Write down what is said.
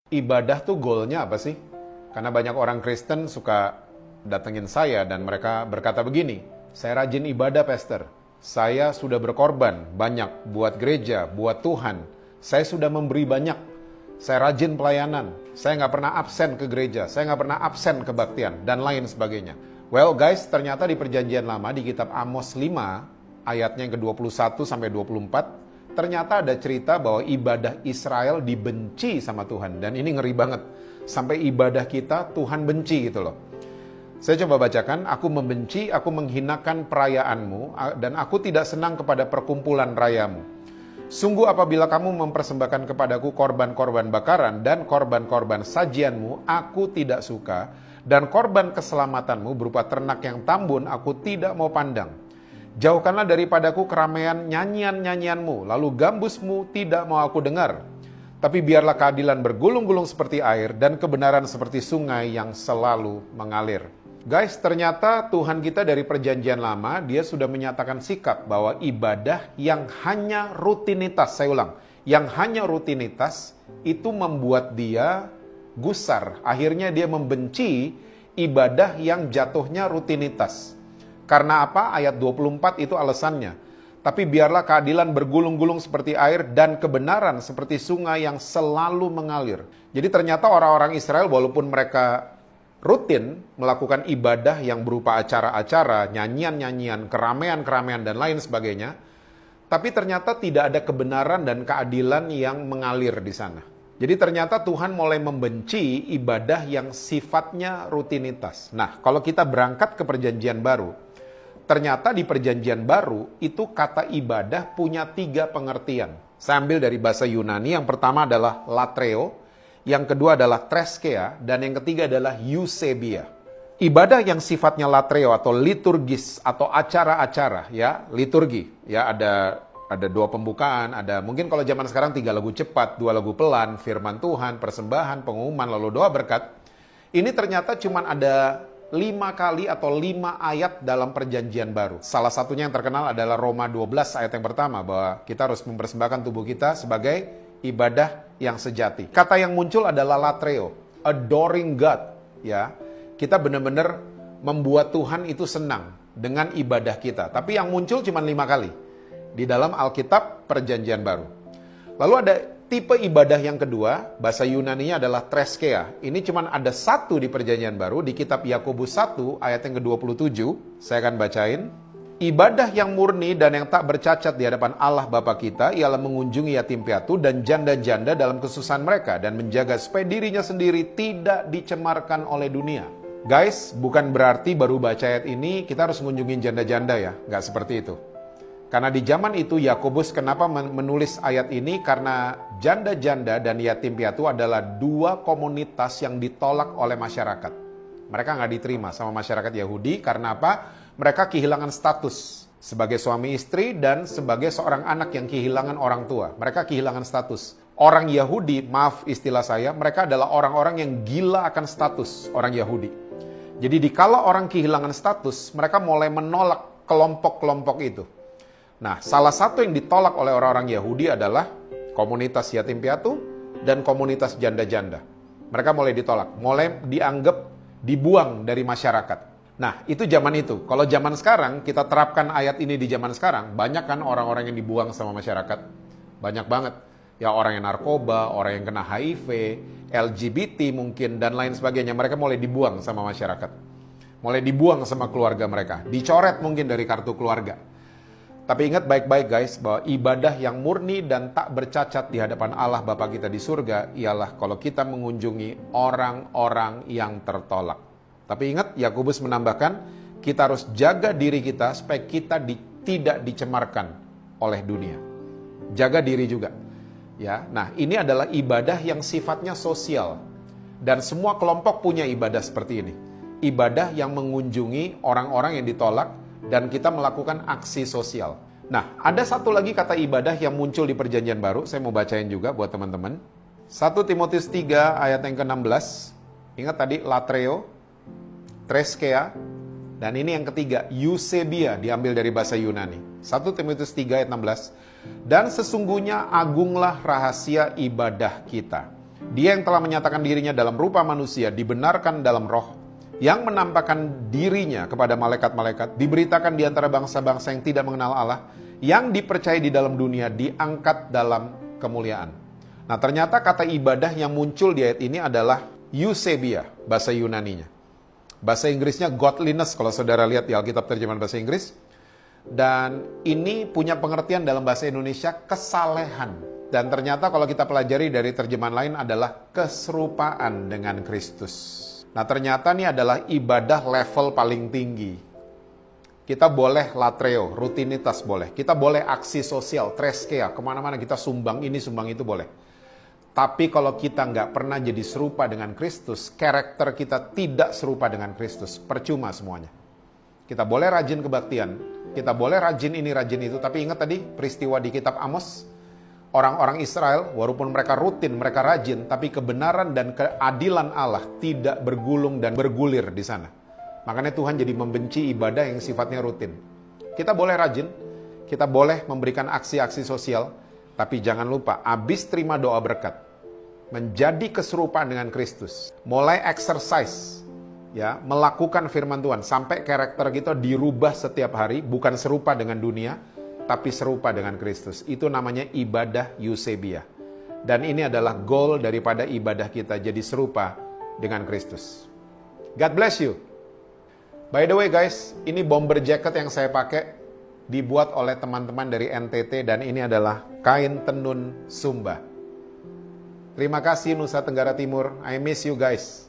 Ibadah tuh goalnya apa sih? Karena banyak orang Kristen suka datengin saya dan mereka berkata begini, saya rajin ibadah, Pastor. Saya sudah berkorban banyak buat gereja, buat Tuhan. Saya sudah memberi banyak. Saya rajin pelayanan. Saya nggak pernah absen ke gereja. Saya nggak pernah absen kebaktian dan lain sebagainya. Well guys, ternyata di perjanjian lama di kitab Amos 5 ayatnya yang ke-21 sampai 24 ternyata ada cerita bahwa ibadah Israel dibenci sama Tuhan. Dan ini ngeri banget. Sampai ibadah kita Tuhan benci gitu loh. Saya coba bacakan. Aku membenci, aku menghinakan perayaanmu, dan aku tidak senang kepada perkumpulan rayamu. Sungguh apabila kamu mempersembahkan kepadaku korban-korban bakaran dan korban-korban sajianmu, aku tidak suka. Dan korban keselamatanmu berupa ternak yang tambun, aku tidak mau pandang. Jauhkanlah daripadaku keramaian nyanyian-nyanyianmu, lalu gambusmu tidak mau aku dengar. Tapi biarlah keadilan bergulung-gulung seperti air dan kebenaran seperti sungai yang selalu mengalir. Guys, ternyata Tuhan kita dari perjanjian lama, dia sudah menyatakan sikap bahwa ibadah yang hanya rutinitas, saya ulang, yang hanya rutinitas itu membuat dia gusar. Akhirnya dia membenci ibadah yang jatuhnya rutinitas. Karena apa? Ayat 24 itu alasannya. Tapi biarlah keadilan bergulung-gulung seperti air dan kebenaran seperti sungai yang selalu mengalir. Jadi ternyata orang-orang Israel walaupun mereka rutin melakukan ibadah yang berupa acara-acara, nyanyian-nyanyian, keramaian-keramaian dan lain sebagainya, tapi ternyata tidak ada kebenaran dan keadilan yang mengalir di sana. Jadi ternyata Tuhan mulai membenci ibadah yang sifatnya rutinitas. Nah, kalau kita berangkat ke perjanjian baru, ternyata di perjanjian baru itu kata ibadah punya 3 pengertian. Saya ambil dari bahasa Yunani, yang pertama adalah latreo, yang kedua adalah treskea, dan yang ketiga adalah eusebia. Ibadah yang sifatnya latreo atau liturgis atau acara-acara, ya, liturgi, ya ada 2 pembukaan, ada mungkin kalau zaman sekarang 3 lagu cepat, 2 lagu pelan, firman Tuhan, persembahan, pengumuman, lalu doa berkat. Ini ternyata cuma ada 5 kali atau 5 ayat dalam perjanjian baru. Salah satunya yang terkenal adalah Roma 12 ayat yang pertama, bahwa kita harus mempersembahkan tubuh kita sebagai ibadah yang sejati. Kata yang muncul adalah latreo, adoring God, ya. Kita benar-benar membuat Tuhan itu senang dengan ibadah kita. Tapi yang muncul cuma 5 kali di dalam Alkitab perjanjian baru. Lalu ada tipe ibadah yang kedua, bahasa Yunaninya adalah treskea. Ini cuma ada 1 di perjanjian baru, di kitab Yakobus 1 ayat yang ke-27. Saya akan bacain. Ibadah yang murni dan yang tak bercacat di hadapan Allah Bapa kita ialah mengunjungi yatim piatu dan janda-janda dalam kesusahan mereka dan menjaga supaya dirinya sendiri tidak dicemarkan oleh dunia. Guys, bukan berarti baru baca ayat ini kita harus mengunjungi janda-janda ya, nggak seperti itu. Karena di zaman itu Yakobus kenapa menulis ayat ini? Karena janda-janda dan yatim piatu adalah 2 komunitas yang ditolak oleh masyarakat. Mereka nggak diterima sama masyarakat Yahudi. Karena apa? Mereka kehilangan status sebagai suami istri dan sebagai seorang anak yang kehilangan orang tua. Mereka kehilangan status. Orang Yahudi, maaf istilah saya, mereka adalah orang-orang yang gila akan status orang Yahudi. Jadi dikala orang kehilangan status, mereka mulai menolak kelompok-kelompok itu. Nah, salah satu yang ditolak oleh orang-orang Yahudi adalah komunitas yatim piatu dan komunitas janda-janda. Mereka mulai ditolak, mulai dianggap dibuang dari masyarakat. Nah, itu zaman itu. Kalau zaman sekarang, kita terapkan ayat ini di zaman sekarang, banyak kan orang-orang yang dibuang sama masyarakat. Banyak banget. Ya orang yang narkoba, orang yang kena HIV, LGBT mungkin, dan lain sebagainya. Mereka mulai dibuang sama masyarakat. Mulai dibuang sama keluarga mereka. Dicoret mungkin dari kartu keluarga. Tapi ingat baik-baik guys, bahwa ibadah yang murni dan tak bercacat di hadapan Allah Bapa kita di surga ialah kalau kita mengunjungi orang-orang yang tertolak. Tapi ingat, Yakobus menambahkan, kita harus jaga diri kita supaya kita tidak dicemarkan oleh dunia. Jaga diri juga. Ya, nah ini adalah ibadah yang sifatnya sosial. Dan semua kelompok punya ibadah seperti ini. Ibadah yang mengunjungi orang-orang yang ditolak, dan kita melakukan aksi sosial. Nah, ada satu lagi kata ibadah yang muncul di perjanjian baru. Saya mau bacain juga buat teman-teman. 1 Timotius 3 ayat yang ke-16. Ingat tadi latreo, treskea, dan ini yang ketiga, eusebia, diambil dari bahasa Yunani. 1 Timotius 3 ayat 16. Dan sesungguhnya agunglah rahasia ibadah kita. Dia yang telah menyatakan dirinya dalam rupa manusia, dibenarkan dalam roh, yang menampakkan dirinya kepada malaikat-malaikat, diberitakan di antara bangsa-bangsa yang tidak mengenal Allah, yang dipercaya di dalam dunia, diangkat dalam kemuliaan. Nah, ternyata kata ibadah yang muncul di ayat ini adalah eusebia, bahasa Yunaninya. Bahasa Inggrisnya godliness, kalau saudara lihat di Alkitab terjemahan bahasa Inggris. Dan ini punya pengertian dalam bahasa Indonesia kesalehan. Dan ternyata kalau kita pelajari dari terjemahan lain adalah keserupaan dengan Kristus. Nah, ternyata ini adalah ibadah level paling tinggi. Kita boleh latreo, rutinitas boleh. Kita boleh aksi sosial, treskea, kemana-mana kita sumbang ini, sumbang itu boleh. Tapi kalau kita nggak pernah jadi serupa dengan Kristus, karakter kita tidak serupa dengan Kristus, percuma semuanya. Kita boleh rajin kebaktian, kita boleh rajin ini, rajin itu, tapi ingat tadi peristiwa di kitab Amos, orang-orang Israel, walaupun mereka rutin, mereka rajin, tapi kebenaran dan keadilan Allah tidak bergulung dan bergulir di sana. Makanya Tuhan jadi membenci ibadah yang sifatnya rutin. Kita boleh rajin, kita boleh memberikan aksi-aksi sosial, tapi jangan lupa, abis terima doa berkat, menjadi keserupaan dengan Kristus, mulai exercise, ya, melakukan firman Tuhan, sampai karakter kita dirubah setiap hari, bukan serupa dengan dunia, tapi serupa dengan Kristus. Itu namanya ibadah eusebia. Dan ini adalah goal daripada ibadah kita, jadi serupa dengan Kristus. God bless you. By the way guys, ini bomber jacket yang saya pakai dibuat oleh teman-teman dari NTT dan ini adalah kain tenun Sumba. Terima kasih Nusa Tenggara Timur. I miss you guys.